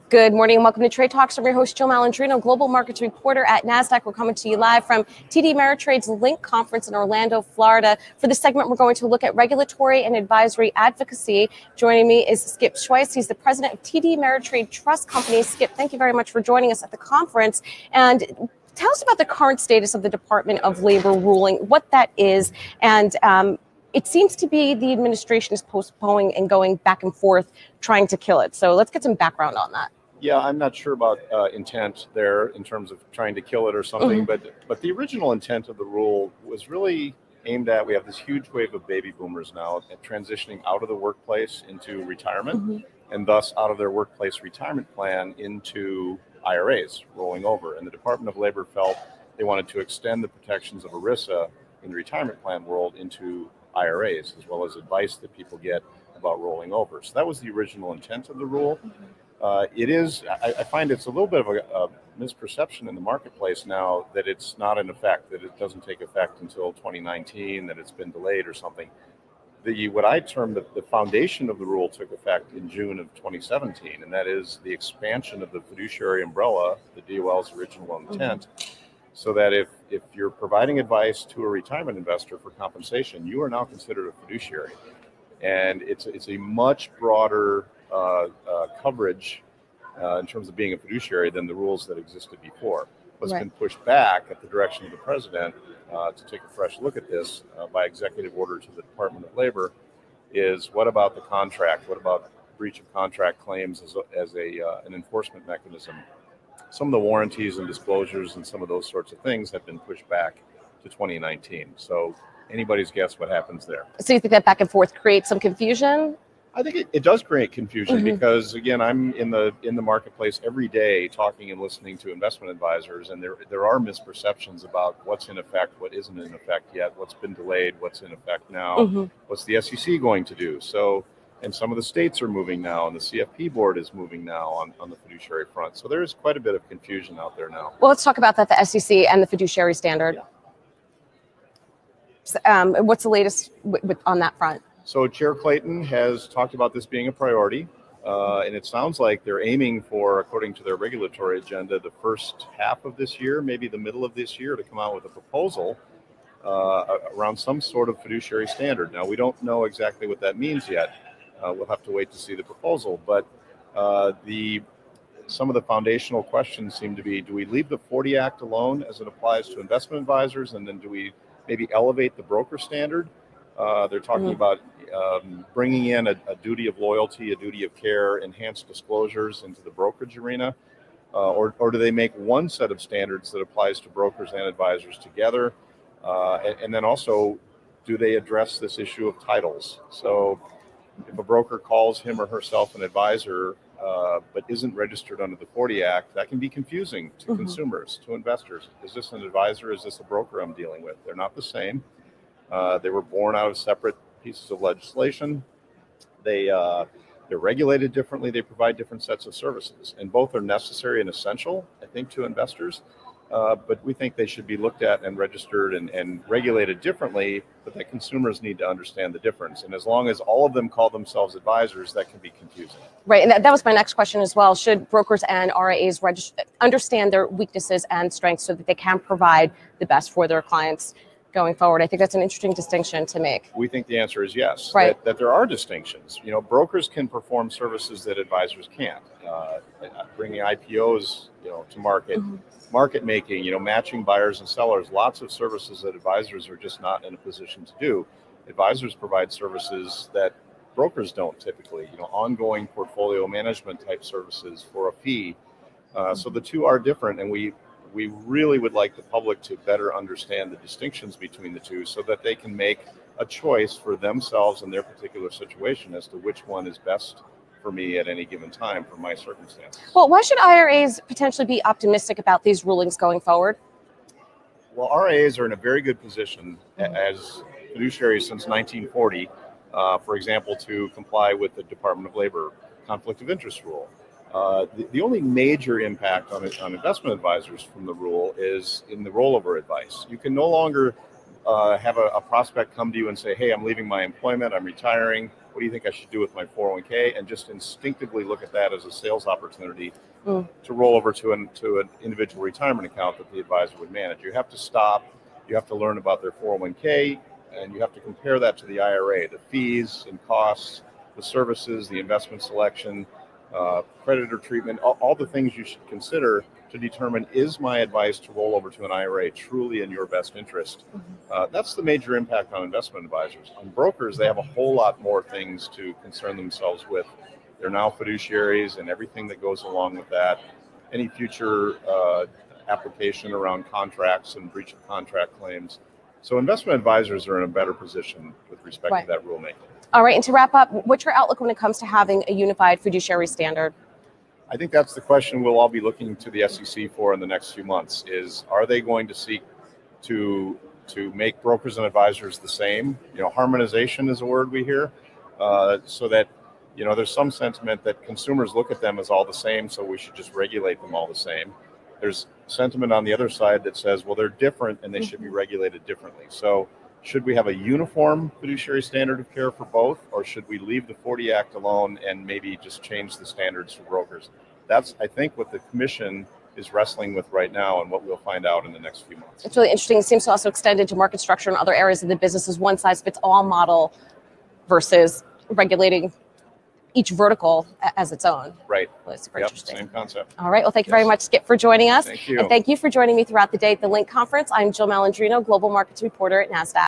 Good morning and welcome to Trade Talks. I'm your host, Jill Malandrino, global markets reporter at Nasdaq. We're coming to you live from TD Ameritrade's LINC conference in Orlando, Florida. For this segment, we're going to look at regulatory and advisory advocacy. Joining me is Skip Schweiss. He's the president of TD Ameritrade Trust Company. Skip, thank you very much for joining us at the conference. And tell us about the current status of the Department of Labor ruling, what that is, and it seems to be the administration is postponing and going back and forth trying to kill it. So let's get some background on that. Yeah, I'm not sure about intent there in terms of trying to kill it or something, but the original intent of the rule was really aimed at, we have this huge wave of baby boomers now at transitioning out of the workplace into retirement, and thus out of their workplace retirement plan into IRAs rolling over. And the Department of Labor felt they wanted to extend the protections of ERISA in the retirement plan world into IRAs, as well as advice that people get about rolling over. So that was the original intent of the rule. It is, I find it's a little bit of a misperception in the marketplace now that it's not in effect, that it doesn't take effect until 2019, that it's been delayed or something. What I term the foundation of the rule took effect in June of 2017, and that is the expansion of the fiduciary umbrella, the DOL's original intent, so that if you're providing advice to a retirement investor for compensation, you are now considered a fiduciary. And it's a much broader coverage in terms of being a fiduciary than the rules that existed before. What's been pushed back at the direction of the president to take a fresh look at this by executive order to the Department of Labor is, what about the contract? What about breach of contract claims as an enforcement mechanism? Some of the warranties and disclosures and some of those sorts of things have been pushed back to 2019. So anybody's guess what happens there. So you think that back and forth creates some confusion? I think it does create confusion because, again, I'm in the marketplace every day talking and listening to investment advisors, and there are misperceptions about what's in effect, what isn't in effect yet, what's been delayed, what's in effect now, what's the SEC going to do. So, and some of the states are moving now, and the CFP board is moving now on the fiduciary front. So there is quite a bit of confusion out there now. Well, let's talk about that, the SEC and the Fiduciary Standard. Yeah. What's the latest on that front? So Chair Clayton has talked about this being a priority, and it sounds like they're aiming for, according to their regulatory agenda, the first half of this year, maybe the middle of this year, to come out with a proposal around some sort of fiduciary standard. Now, we don't know exactly what that means yet. We'll have to wait to see the proposal, but some of the foundational questions seem to be, do we leave the 40 Act alone as it applies to investment advisors, and then do we maybe elevate the broker standard? They're talking about bringing in a duty of loyalty, a duty of care, enhanced disclosures into the brokerage arena, or do they make one set of standards that applies to brokers and advisors together? And then also, do they address this issue of titles? So if a broker calls him or herself an advisor, but isn't registered under the 40 Act, that can be confusing to consumers, to investors. Is this an advisor? Is this a broker I'm dealing with? They're not the same. They were born out of separate pieces of legislation. They're regulated differently. They provide different sets of services, and both are necessary and essential, I think, to investors. But we think they should be looked at and registered and regulated differently, but that consumers need to understand the difference. And as long as all of them call themselves advisors, that can be confusing. Right, and that was my next question as well. Should brokers and RIAs understand their weaknesses and strengths so that they can provide the best for their clients going forward? I think that's an interesting distinction to make. We think the answer is yes, right. that there are distinctions. You know, brokers can perform services that advisors can't. Bringing IPOs, to market, market making, matching buyers and sellers, lots of services that advisors are just not in a position to do. Advisors provide services that brokers don't typically, ongoing portfolio management type services for a fee. So the two are different, and we really would like the public to better understand the distinctions between the two so that they can make a choice for themselves in their particular situation as to which one is best for me at any given time for my circumstances. Well, why should IRAs potentially be optimistic about these rulings going forward? Well, RIAs are in a very good position as fiduciaries since 1940, for example, to comply with the Department of Labor conflict of interest rule. The only major impact on investment advisors from the rule is in the rollover advice. You can no longer have a prospect come to you and say, hey, I'm leaving my employment, I'm retiring, what do you think I should do with my 401k? And just instinctively look at that as a sales opportunity to roll over to an individual retirement account that the advisor would manage. You have to stop, you have to learn about their 401k, and you have to compare that to the IRA, the fees and costs, the services, the investment selection, creditor treatment, all the things you should consider to determine, is my advice to roll over to an IRA truly in your best interest? That's the major impact on investment advisors. On brokers, they have a whole lot more things to concern themselves with. They're now fiduciaries and everything that goes along with that. Any future application around contracts and breach of contract claims. So investment advisors are in a better position with respect to that rulemaking. All right, and to wrap up, what's your outlook when it comes to having a unified fiduciary standard? I think that's the question we'll all be looking to the SEC for in the next few months, is are they going to seek to make brokers and advisors the same? Harmonization is a word we hear, so that, there's some sentiment that consumers look at them as all the same, so we should just regulate them all the same. There's sentiment on the other side that says, well, they're different and they should be regulated differently. So should we have a uniform fiduciary standard of care for both, or should we leave the 40 Act alone and maybe just change the standards for brokers? That's, I think, what the Commission is wrestling with right now and what we'll find out in the next few months. It's really interesting. It seems to also extend into market structure and other areas of the business as one size fits all model versus regulating each vertical as its own. Right. Well, it's super interesting. Same concept. All right. Well, thank you very much, Skip, for joining us. Thank you. And thank you for joining me throughout the day at the LINC conference. I'm Jill Malandrino, Global Markets Reporter at Nasdaq.